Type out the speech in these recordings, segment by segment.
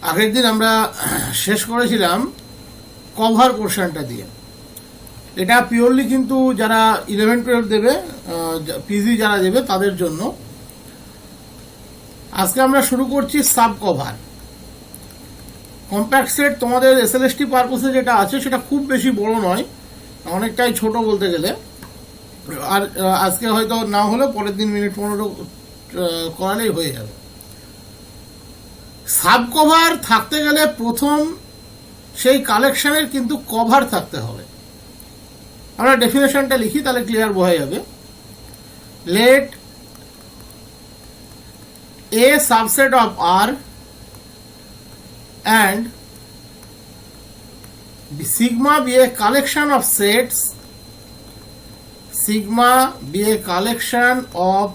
আগের দিন আমরা শেষ করেছিলাম কভার পোর্শনটা দিয়ে। এটা পিওরলি কিন্তু যারা 11-12 দেবে, পিজি যারা দেবে তাদের জন্য। আজকে আমরা শুরু করছি সাব কভার। কম্প্যাক্ট সেট তোমাদের এসএলএসটি পারপাসে যেটা আছে সেটা খুব বেশি বড় নয়, অনেকটাই ছোট বলতে গেলে। আর আজকে হয়তো না হলে পরের দিন মিনিট 15 করালেই হয়ে যাবে। সাব কভার থাকতে গেলে প্রথম সেই কালেকশনের কিন্তু কভার থাকতে হবে। আমরা ডেফিনেশনটা লিখি, তাহলে ক্লিয়ার বোঝা যাবে। Let a subset of R and sigma be a collection of sets, sigma be a collection of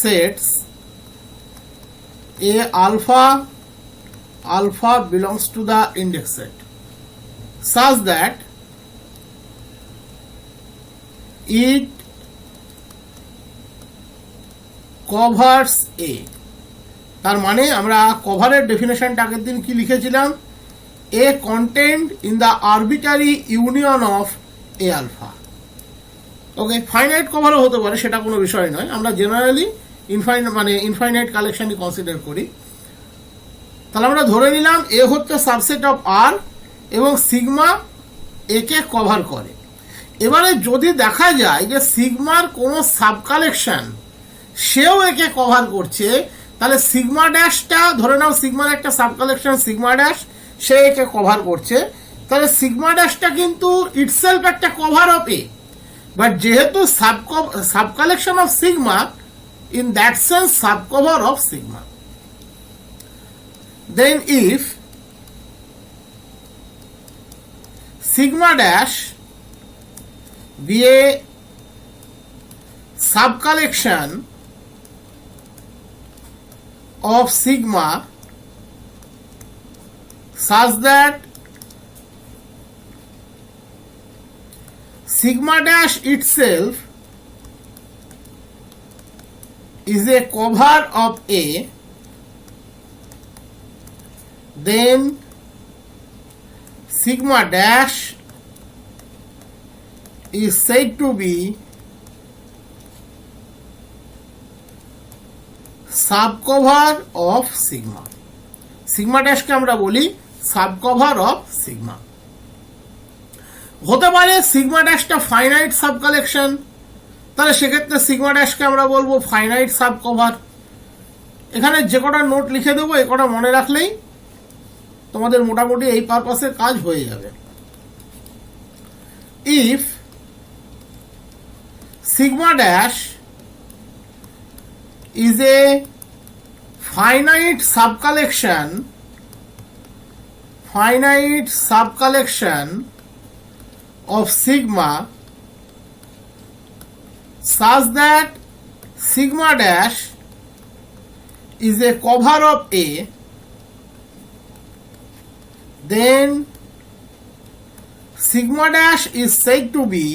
sets, a alpha belongs to the index set such that it covers A. তার মানে আমরা কভারের ডেফিনেশনটা আগের দিন কি লিখেছিলাম? A contained in the arbitrary union of A alpha. Okay, finite কভারও হতে পারে, সেটা কোনো বিষয় নয়। আমরা জেনারেলি ইনফাইনাইট কালেকশনই কনসিডার করি। তাহলে আমরা ধরে নিলাম এ হচ্ছে সাবসেট অফ আর এবং সিগমা একে কভার করে। এবারে যদি দেখা যায় যে সিগমার কোনো সাব কালেকশন সেও একে কভার করছে, তাহলে সিগমা ড্যাশটা ধরে নাও সাব কালেকশন সিগমা ড্যাশ, সে একে কভার করছে, তাহলে সিগমা ড্যাশটা কিন্তু ইটসেলফ একটা কভার অফ এ। বাট যেহেতু sub collection of sigma, in that sense sub cover of sigma. Then if sigma dash be a sub collection of sigma such that sigma dash itself is a cover of A, then sigma dash is said to be sub cover of sigma. Sigma ড্যাশকে আমরা বলি sub cover of sigma. হতে পারে sigma ড্যাশটা finite subcollection, তাহলে সেক্ষেত্রে sigma ড্যাশকে আমরা বলবো ফাইনাইট সাব কভার। এখানে যে কটা নোট লিখে দেবো, এ কটা মনে রাখলেই তোমাদের মোটামুটি এই পারপাসের কাজ হয়ে যাবে। If sigma dash is a finite subcollection of sigma such that sigma dash is a cover of A, then sigma dash is said to be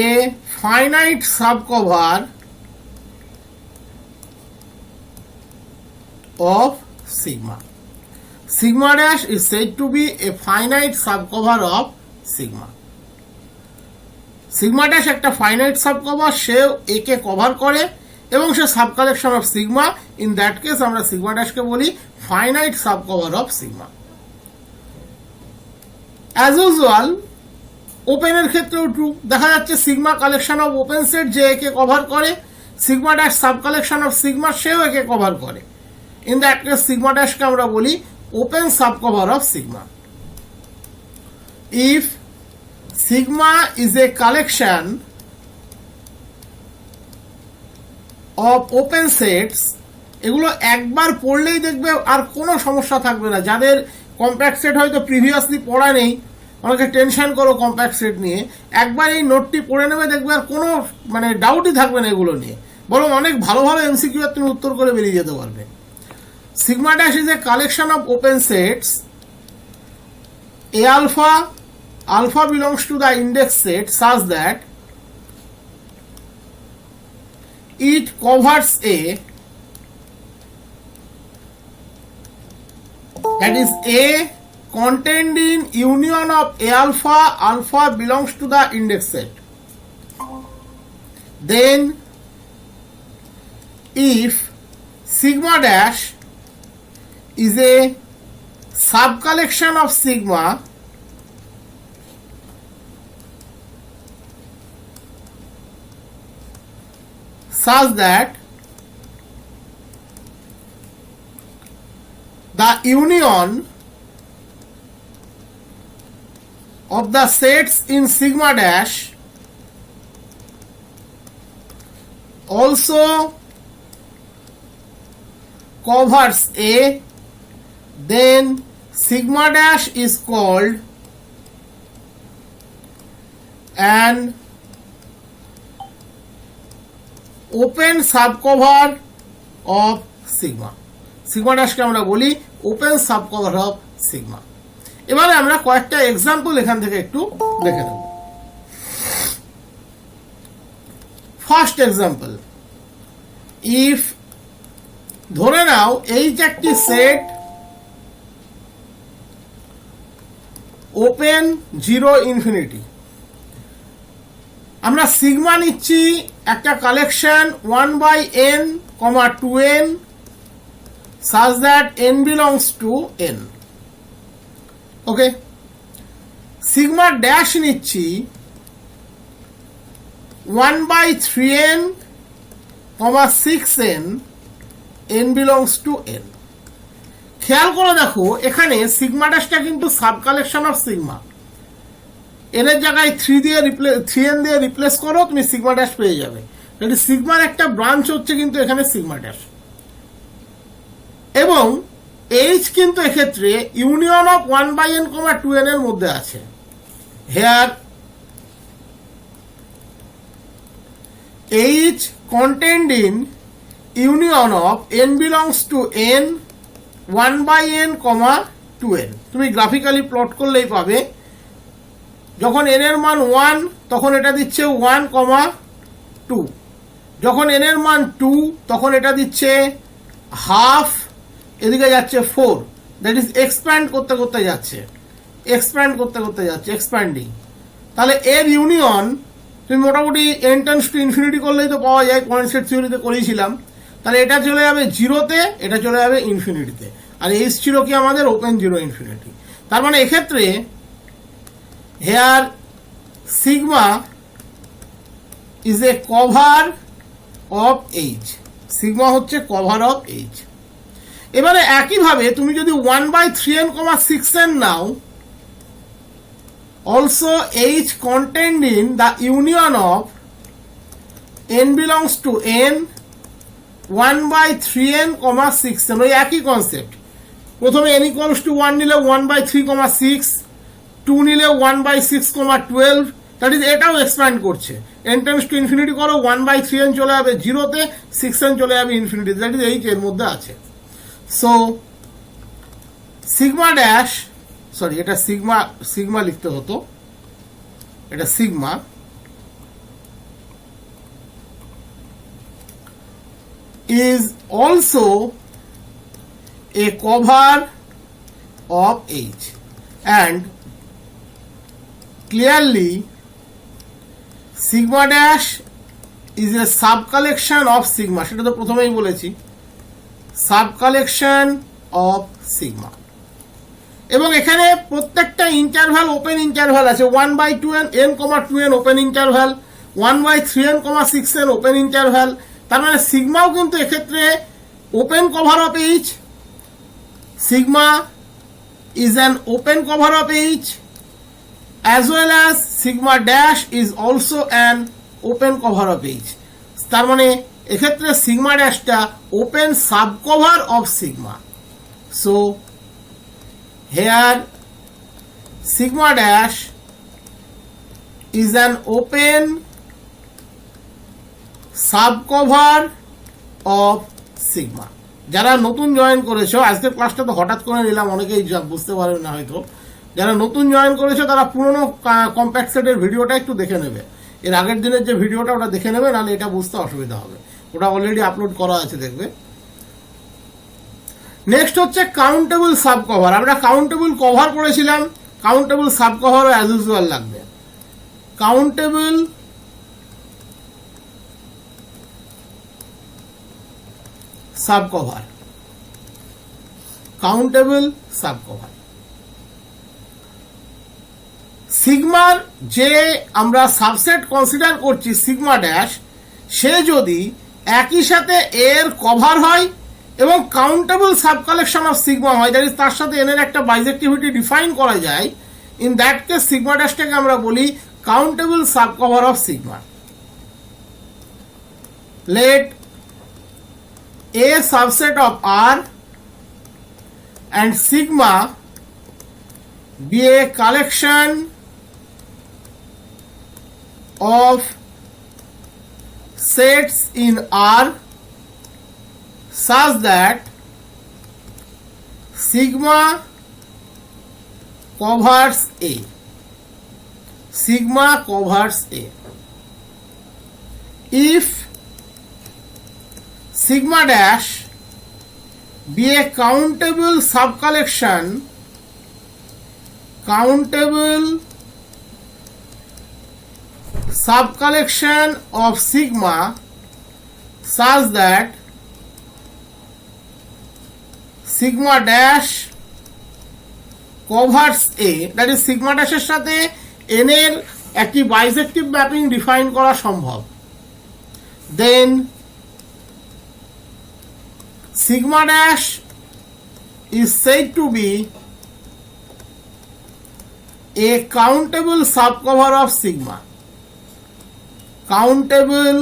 a finite subcover of sigma. Sigma dash is said to be a finite subcover of sigma. Sigma dash একটা finite subcover, সে একে cover করে এবং সে sub collection of sigma. In that case আমরা sigma ড্যাশকে বলি finite subcover of sigma. As usual ওপেনের ক্ষেত্রেও ট্রু, দেখা যাচ্ছে sigma collection of open set যে একে কভার করে, sigma dash sub collection of sigma সেও একে কভার করে। ইন দ্যাট কেস সিগমা ড্যাশকে আমরা বলি open sub cover of sigma. If sigma is a collection of open sets, এগুলো একবার পড়লেই দেখবে আর কোনো সমস্যা থাকবে না। যাদের কম্প্যাক্ট সেট হয়তো প্রিভিয়াসলি পড়া নেই, অনেকে টেনশন করো কম্প্যাক্ট সেট নিয়ে, একবার এই নোটটি পড়ে নেবে, দেখবে আর কোনো ডাউটই থাকবে না এগুলো নিয়ে, বরং অনেক ভালো ভালো এমসিকিউ তুমি উত্তর করে বেরিয়ে যেতে পারবে। Sigma dash is a collection of open sets A alpha belongs to the index set such that it covers a, that is A contained in union of A alpha, alpha belongs to the index set. Then if sigma dash is a subcollection of sigma, such that the union of the sets in sigma dash also covers A, then sigma dash is called an open subcover of sigma. Sigma ড্যাশকে আমরা বলি open subcover of sigma. এবারে আমরা কয়েকটা example এখান থেকে একটু দেখে নেব। ফার্স্ট এক্সাম্পল, ইফ ধরে নাও এইচ একটি সেট ওপেন 0 ইনফিনিটি, আমরা সিগমা নিচ্ছি একটা collection 1/n, 2n such that n belongs to n. Okay, sigma dash নিচ্ছি 1/3n, 6n, n belongs to n. খেয়াল করে দেখো এখানে সিগমা ড্যাশটা কিন্তু sub collection of sigma. N এর জায়গায় 3n দিয়ে রিপ্লেস করো, তুমি সিগমা ড্যাশ পেয়ে যাবে। সিগমার একটা ব্রাঞ্চ হচ্ছে কিন্তু এখানে সিগমা ড্যাশ। এবং এইচ কিন্তু এক্ষেত্রে ইউনিয়ন অফ 1/n, 2n এর মধ্যে আছে। Here H contained in union of n belongs to n, 1/n, 2n। তুমি গ্রাফিক্যালি প্লট করলেই পাবে যখন n এর মান 1 তখন এটা দিচ্ছে 1, 2, যখন n এর মান 2 তখন এটা দিচ্ছে হাফ, এদিকে যাচ্ছে 4, দ্যাট ইজ এক্সপ্যান্ড করতে করতে যাচ্ছে, এক্সপ্যান্ডিং। তাহলে এর ইউনিয়ন তুমি মোটামুটি n টেন্ডস টু ইনফিনিটি করলেই তো পাওয়া যায়, পয়েন্ট সেট থিওরিতে করেছিলাম। তাহলে এটা চলে যাবে 0-তে, এটা চলে যাবে ইনফিনিটিতে, আর এইচ ছিল কি আমাদের ওপেন 0 ইনফিনিটি। তার মানে এক্ষেত্রে here sigma is a cover of H, sigma হচ্ছে কভার অফ এইচ। এবারে একইভাবে তুমি যদি 1/3n, 6n now, also H contained in the union of n belongs to n, 1/3n, 6n, ওই একই কনসেপ্ট। প্রথমে n equals to 1 নিলে 1/3, 6, 2 নিলে 1/6, 12, দ্যাট ইজ এটাও এক্সপ্যান্ড করছে। n টেন্ডস টু ইনফিনিটি করো, 1/3n চলে যাবে 0-তে, 6n চলে যাবে ইনফিনিটি, দ্যাট ইজ এইচ এর মধ্যে আছে। সো সিগমা ড্যাশ, সরি এটা সিগমা লিখতে হতো, এটা sigma is also a cover of H, and clearly sigma dash is a sub collection of sigma, সেটা তো প্রথমেই বলেছি, সাব কালেকশন অফ সিগমা। এবং এখানে প্রত্যেকটা ইন্টারভ্যাল ওপেন ইন্টারভ্যাল আছে, 1/2n, 2n open interval, 1/3n, 6n open interval. তার মানে সিগমাও কিন্তু এক্ষেত্রে open cover of H, sigma is an open cover of H, as well as sigma dash is also an open cover of H. তার মানে এক্ষেত্রে sigma ড্যাশটা open sub cover of sigma. So here sigma dash is an open subcover of sigma। যারা নতুন join করেছো, আজকের ক্লাসটা তো হঠাৎ করে নিলাম, অনেকেই বুঝতে পারবে না হয়তো, যারা নতুন জয়েন করেছো তারা পুরনো কম্প্যাক্ট সেটের ভিডিওটা একটু দেখে নেবে, এর আগের দিনের যে ভিডিওটা ওটা দেখে নেবে, নাহলে এটা বুঝতে অসুবিধা হবে। ওটা অলরেডি আপলোড করা আছে, দেখবে। নেক্সট হচ্ছে কাউন্টেবল সাব কভার। আমরা কাউন্টেবল কভার করেছিলাম, কাউন্টেবল সাব কভারও অ্যাজ ইউজুয়াল লাগবে। Countable subcover, countable subcover. সিগমার যে আমরা সাবসেট কনসিডার করছি সিগমা ড্যাশ, সে যদি একই সাথে এর কভার হয় এবং countable sub collection of sigma হয়, দ্যাট ইজ তার সাথে এর একটা বাইজেক্টিভিটি ডিফাইন করা যায়, ইন দ্যাট কেস সিগমা ড্যাশটাকে আমরা বলি countable sub cover of sigma. Let a subset of R and sigma be a collection of sets in R such that sigma covers A. Sigma covers A. If sigma dash be a countable subcollection, countable subcollection of sigma such that sigma dash covers A, that is sigma dash এর সাথে n এর একটি বাইজেক্টিভ mapping define করা সম্ভব, then sigma dash is said to be a countable subcover of sigma. Countable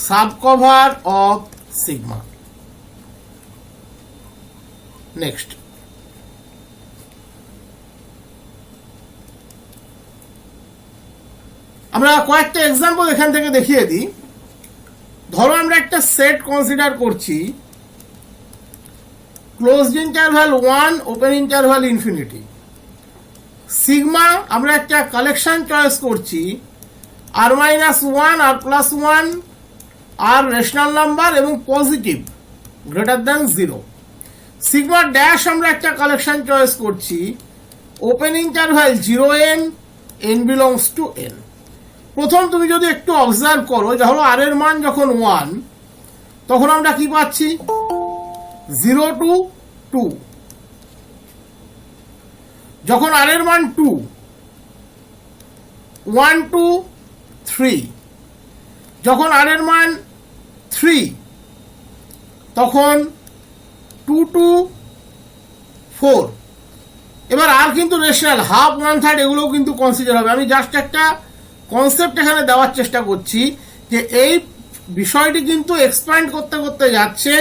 subcover of sigma. Next. আমরা কয়েকটা example এখান থেকে দেখিয়ে দিই। ধরো আমরা একটা সেট কনসিডার করছি closed interval 1 open interval infinity. Sigma আমরা একটা কালেকশন চয়েস করছি r-1 r+1 আর রেশনাল নাম্বার এবং positive greater than 0। Sigma dash আমরা একটা কালেকশন চয়েস করছি open interval 0n n belongs to n। প্রথম তুমি যদি একটু অবজার্ভ করো, ধরো আর এর মান যখন 1 তখন আমরা কি পাচ্ছি 0 to 2, যখন আর এর মান 2 1 to 3, যখন আর এর মান 3 তখন 2 to 4। এবার আর কিন্তু রেশনাল হাফ 1/3 এগুলোও কিন্তু কনসিডার হবে। আমি জাস্ট একটা কনসেপ্ট এখানে দেওয়ার চেষ্টা করছি যে এই বিষয়টি কিন্তু এক্সপ্যান্ড করতে করতে যাচ্ছে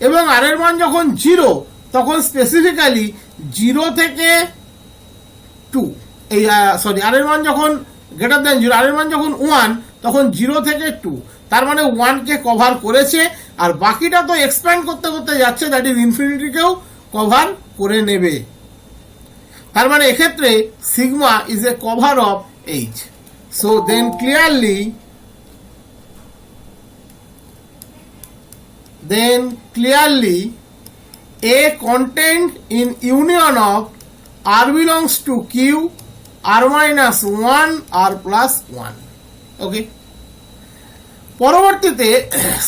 এবং আর এর মান যখন 0 তখন স্পেসিফিক্যালি 0 থেকে 2, এই সরি আর এর মান যখন গ্রেটার দ্যান 0, আর এর মান যখন 1 তখন 0 থেকে 2, তার মানে 1 কে কভার করেছে আর বাকিটা তো এক্সপ্যান্ড করতে করতে যাচ্ছে, দ্যাট ইজ ইনফিনিটিকেও কভার করে নেবে। তার মানে এক্ষেত্রে sigma is a cover of H. So then clearly A contained in union of R belongs to Q, R-1, R+1. Okay. পরবর্তীতে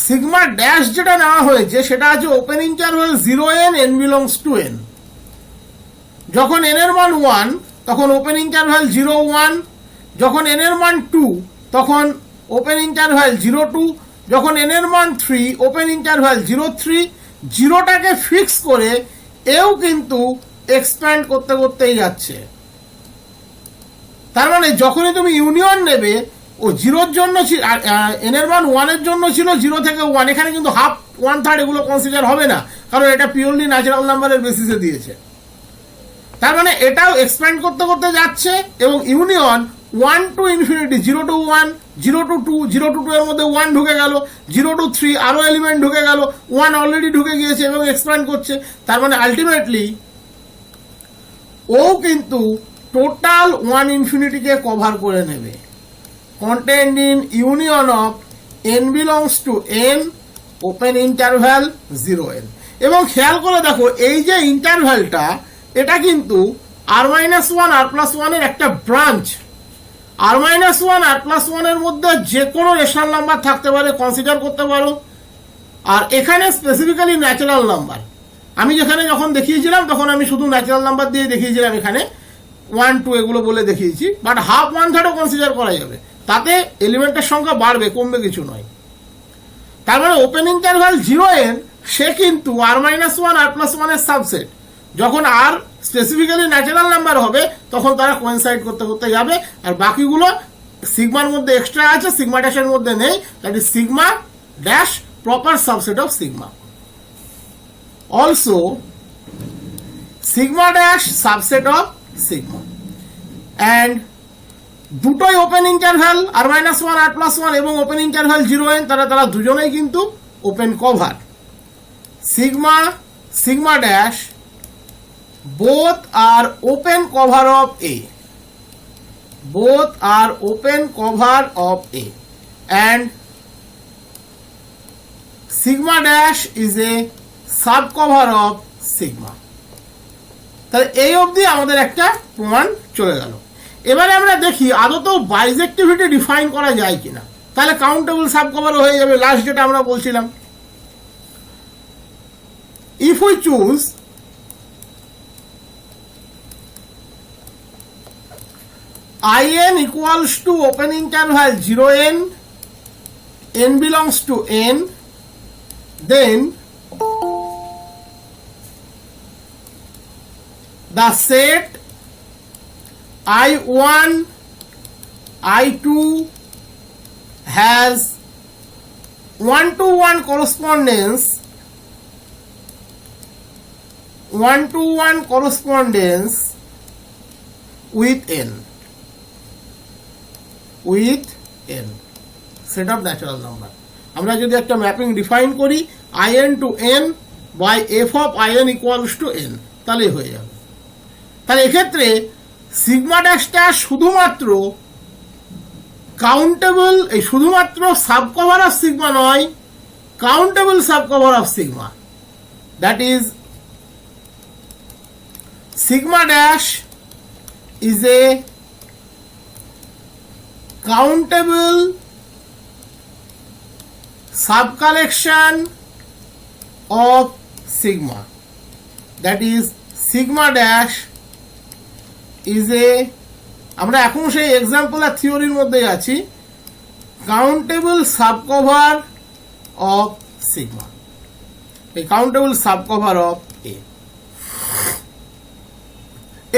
সিগমা ড্যাশ যেটা নেওয়া হয়েছে সেটা আছে open interval 0n n belongs to n। যখন n এর মান 1 তখন ওপেন ইন্টারভ্যাল 0-1, যখন n এর মান 2 তখন ওপেন ইন্টারভ্যাল 0-2, যখন n এর মান 3 ওপেন ইন্টারভ্যাল 0-3। 0টাকে ফিক্স করে এও কিন্তু এক্সপ্যান্ড করতে করতেই যাচ্ছে। তার মানে যখনই তুমি ইউনিয়ন নেবে ও 0-র জন্য n এর মান 1 এর জন্য ছিল 0 থেকে 1, এখানে কিন্তু হাফ 1/3 এগুলো কনসিডার হবে না, কারণ এটা পিওরলি ন্যাচারাল নাম্বারের বেসিসে দিয়েছে। তার মানে এটাও এক্সপ্যান্ড করতে করতে যাচ্ছে এবং union 1 to infinity 0 to 1, 0 to 2, 0 to 2 এর মধ্যে 1 ঢুকে গেল, 0 to 3 আরো এলিমেন্ট ঢুকে গেল, 1 অলরেডি ঢুকে গিয়েছে এবং এক্সপ্যান্ড করছে। তার মানে আলটিমেটলি ও কিন্তু টোটাল 1 ইনফিনিটিকে কভার করে নেবে। Contained in union of n belongs to n open interval 0n। এবং খেয়াল করে দেখো এই যে ইন্টারভ্যালটা এটা কিন্তু r-1 r+1 এর একটা ব্রাঞ্চ। r-1 r+1 এর মধ্যে যে কোনো রেশনাল নাম্বার থাকতে পারে, কনসিডার করতে পারো। আর এখানে স্পেসিফিক্যালি ন্যাচারাল নাম্বার, আমি যেখানে যখন দেখিয়েছিলাম তখন আমি শুধু ন্যাচারাল নাম্বার দিয়ে দেখিয়েছিলাম, এখানে 1 2 এগুলো বলে দেখিয়েছি। বাট হাফ 1/3ও কনসিডার করা যাবে, তাতে এলিমেন্টের সংখ্যা বাড়বে, কমবে কিছু নয়। তার মানে ওপেন ইন্টারভ্যাল 0n সে কিন্তু r-1 r+1 এর সাবসেট। যখন আর স্পেসিফিক্যালি ন্যাচারাল নাম্বার হবে তখন তারা কোয়েনসাইড করতে করতে যাবে, আর বাকিগুলো সিগমার মধ্যে এক্সট্রা আছে, সিগমা ড্যাশের মধ্যে নেই। That is sigma dash proper subset of sigma. Also sigma dash subset of sigma. And দুটোই ওপেন ইন্টারভ্যাল r-1 r+1 এবং ওপেন ইন্টারভ্যাল 0n, তারা দুজনেই কিন্তু open cover. Sigma sigma dash both are open cover of A, both are open cover of A, and sigma dash is a sub cover of sigma। তাহলে এই অবধি আমাদের একটা প্রমাণ চলে গেল। এবারে আমরা দেখি আদতেও বাইজেক্টিভিটি ডিফাইন করা যায় কিনা, তাহলে কাউন্টেবল সাব কভার হয়ে যাবে, লাস্ট যেটা আমরা বলছিলাম। If we choose in equals to open interval 0n, n belongs to n, then the set I1 I2 has 1-to-1 correspondence, 1-to-1 correspondence with n, with n set of natural number। আমরা যদি একটা mapping define করি in to n by f of in equals to n, তাহলে হয়ে যাবে। তাহলে এক্ষেত্রে sigma ড্যাশটা শুধুমাত্র কাউন্টেবল, এই শুধুমাত্র সাব কভার অফ সিগমা নয়, countable sub cover of sigma. That is sigma dash is a countable subcollection of sigma, that is sigma dash is a, আমরা এখন সেই এক্সাম্পল আর থিওরির মধ্যে আছি, কাউন্টেবল সাবকভার অফ সিগমা, এই কাউন্টেবল সাবকভার অফ এ।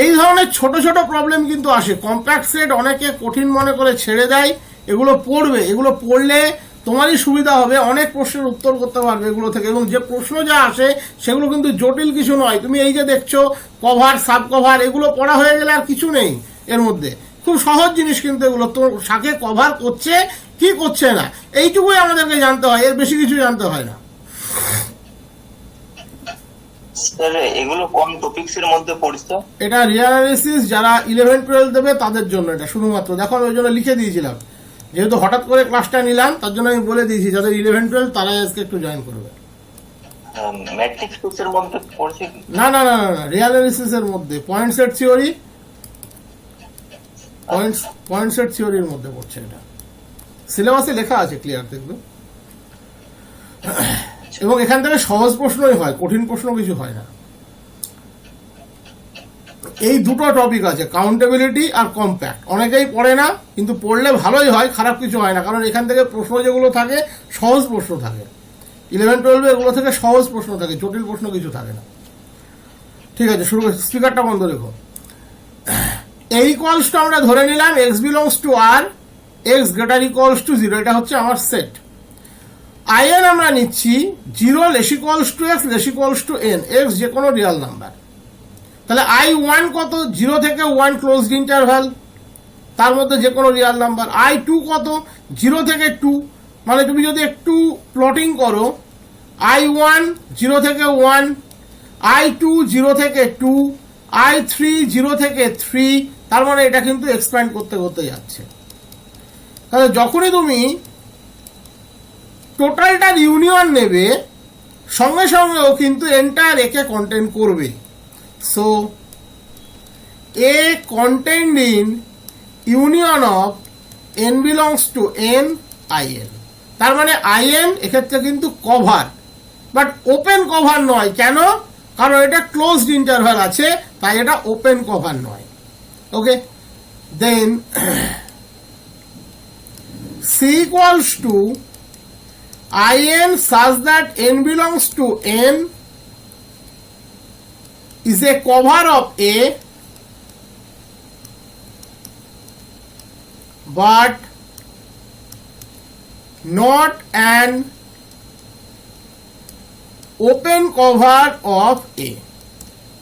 এই ধরনের ছোট ছোট প্রবলেম কিন্তু আসে। কম্প্যাক্ট সেট অনেকে কঠিন মনে করে ছেড়ে দেয়, এগুলো পড়বে, এগুলো পড়লে তোমারই সুবিধা হবে, অনেক প্রশ্নের উত্তর করতে পারবে এগুলো থেকে। এবং যে প্রশ্ন যা আসে সেগুলো কিন্তু জটিল কিছু নয়। তুমি এই যে দেখছো কভার সাব কভার, এগুলো পড়া হয়ে গেলে আর কিছু নেই এর মধ্যে, খুব সহজ জিনিস কিন্তু এগুলো। তো শাকে কভার করছে কি করছে না এইটুকুই আমাদেরকে জানতে হয়, এর বেশি কিছু জানতে হয় না। এগুলো কোন টপিকস এর মধ্যে পড়ছে? এটা রিয়াল অ্যানালিসিস যারা 11-12 দেবে তাদের জন্য এটা শুধুমাত্র। দেখো আমি ওই জন্য লিখে দিয়েছিলাম, যেহেতু হঠাৎ করে ক্লাসটা নিলাম তার জন্য আমি বলে দিয়েছি যাদের 11-12 তারাই আজকে একটু জয়েন করবে। ম্যাট্রিক্স কোর্সের মধ্যে পড়ছে? না না না না, রিয়াল অ্যানালিসিস এর মধ্যে point set theory, point set থিওরির মধ্যে পড়ছে এটা। সিলেবাসে লেখা আছে ক্লিয়ার, দেখবে। এবং এখান থেকে সহজ প্রশ্নই হয়, কঠিন প্রশ্ন কিছু হয় না। এই দুটো টপিক আছে, কাউন্টেবিলিটি আর কম্প্যাক্ট। অনেকেই পড়ে না, কিন্তু পড়লে ভালোই হয়, খারাপ কিছু হয় না, কারণ এখান থেকে প্রশ্ন যেগুলো থাকে সহজ প্রশ্ন থাকে। 11-12 এগুলো থেকে সহজ প্রশ্ন থাকে, জটিল প্রশ্ন কিছু থাকে না। ঠিক আছে, শুরু করছি। স্পিকারটা বন্ধ রেখো। এই ইকুয়ালস টু আমরা ধরে নিলাম x belongs to r, x greater equals to 0, এটা হচ্ছে আমার সেট। in আমরা নিচ্ছি 0 less equals to x less equals to n, x যে কোনো রিয়াল নাম্বার। তাহলে I1 কত? 0 থেকে 1 ক্লোজড ইন্টারভ্যাল, তার মধ্যে যে কোনো রিয়াল নাম্বার। I2 কত? 0 থেকে 2, মানে তুমি যদি একটু প্লটিং করো, I1 0 থেকে 1, I2 0 থেকে 2, I3 0 থেকে 3, তার মানে এটা কিন্তু এক্সপ্যান্ড করতে করতে যাচ্ছে। তাহলে যখনই তুমি টোটালটার ইউনিয়ন নেবে, সঙ্গে সঙ্গেও কিন্তু এন্টায়ার একে কন্টেন করবে। So A contained in union of N belongs to N I N. তার মানে আই এন এক্ষেত্রে কিন্তু কভার, বাট ওপেন কভার নয়। কেন? কারণ এটা ক্লোজড ইন্টারভ্যাল আছে, তাই এটা ওপেন কভার নয়। Okay, then C equals to I N such that n belongs to n is a cover of A but not an open cover of A.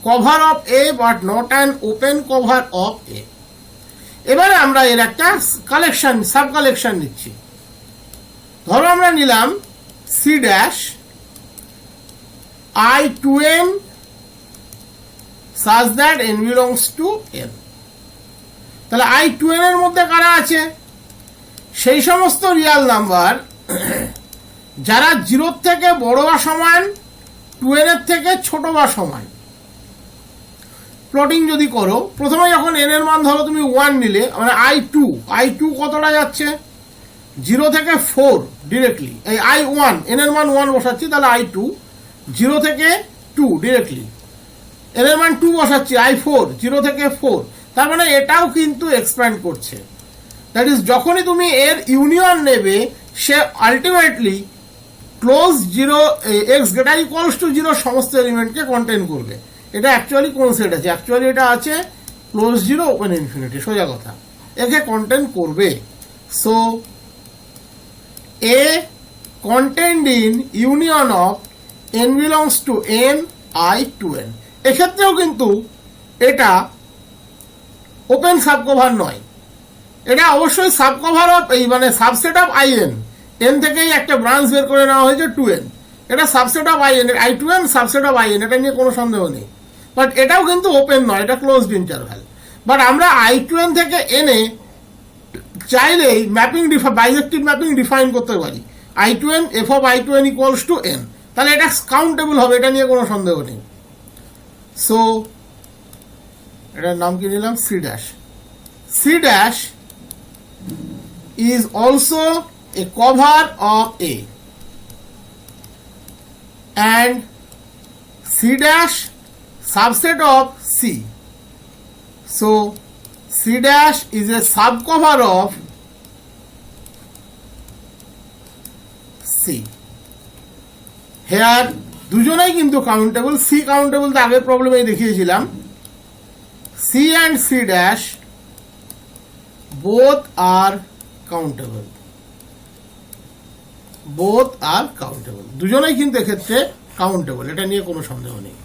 Cover of A but not an open cover of A. এবারে আমরা এর একটা collection, sub collection নিচ্ছি। ধরো আমরা নিলাম C dash I two N such that N belongs to N. তাহলে I two N এর মধ্যে কারা আছে? সেই সমস্ত রিয়াল নাম্বার যারা জিরোর থেকে বড় বা সমান, টু এন এর থেকে ছোট বা সমান। প্লটিং যদি করো, প্রথমে যখন এন এর মান ধরো তুমি 1 নিলে, মানে আই টু কতটা যাচ্ছে? 0 থেকে 4 ডিরেক্টলি। এই আই 1 এন এর মান 1 বসাচ্ছি, তাহলে আই 2 0 থেকে 2 ডিরেক্টলি। এন এর মান 2 বসাচ্ছি, আই 4 0 থেকে 4। তার মানে এটাও কিন্তু এক্সপ্যান্ড করছে। দ্যাট ইজ যখনই তুমি এর ইউনিয়ন নেবে, সে ultimately close 0 X greater equals to 0 সমস্ত এলিমেন্টকে কন্টেন করবে। এটা অ্যাকচুয়ালি কোন সেট আছে? অ্যাকচুয়ালি এটা আছে ক্লোজ 0 ওপেন ইনফিনিটি, সোজা কথা, একে কন্টেন করবে। So A contained in union of n belongs to n I to n। এক্ষেত্রেও কিন্তু এটা ওপেন সাবকভার নয়, এটা অবশ্যই সাবকভার অফ এই মানে subset of I N. N থেকেই একটা ব্রাঞ্চ বের করে নেওয়া হয়েছে 2n, এটা subset of I N, I two N subset of I N, এটা নিয়ে কোনো সন্দেহ নেই। বাট এটাও কিন্তু ওপেন নয়, এটা ক্লোজড ইন্টারভ্যাল। বাট আমরা আই টু এন থেকে এনে চাইলেই ম্যাপিং বাইজেক্টিভ ম্যাপিং ডিফাইন করতে পারি, I two N F of I two N equals to N. তাহলে এটা কাউন্টেবল হবে, এটা নিয়ে কোনো সন্দেহ নেই। সো এটার নাম কি নিলাম? C dash. C dash is also a cover of A and C dash subset of C. So C dash is a subcover of C. Here দুজনেই কিন্তু কাউন্টেবল। C কাউন্টেবল তো আগের প্রবলেমে দেখিয়েছিলাম। C and C dash both are countable. Both are countable. দুজনেই কিন্তু এক্ষেত্রে countable, এটা নিয়ে কোনো সন্দেহ নেই।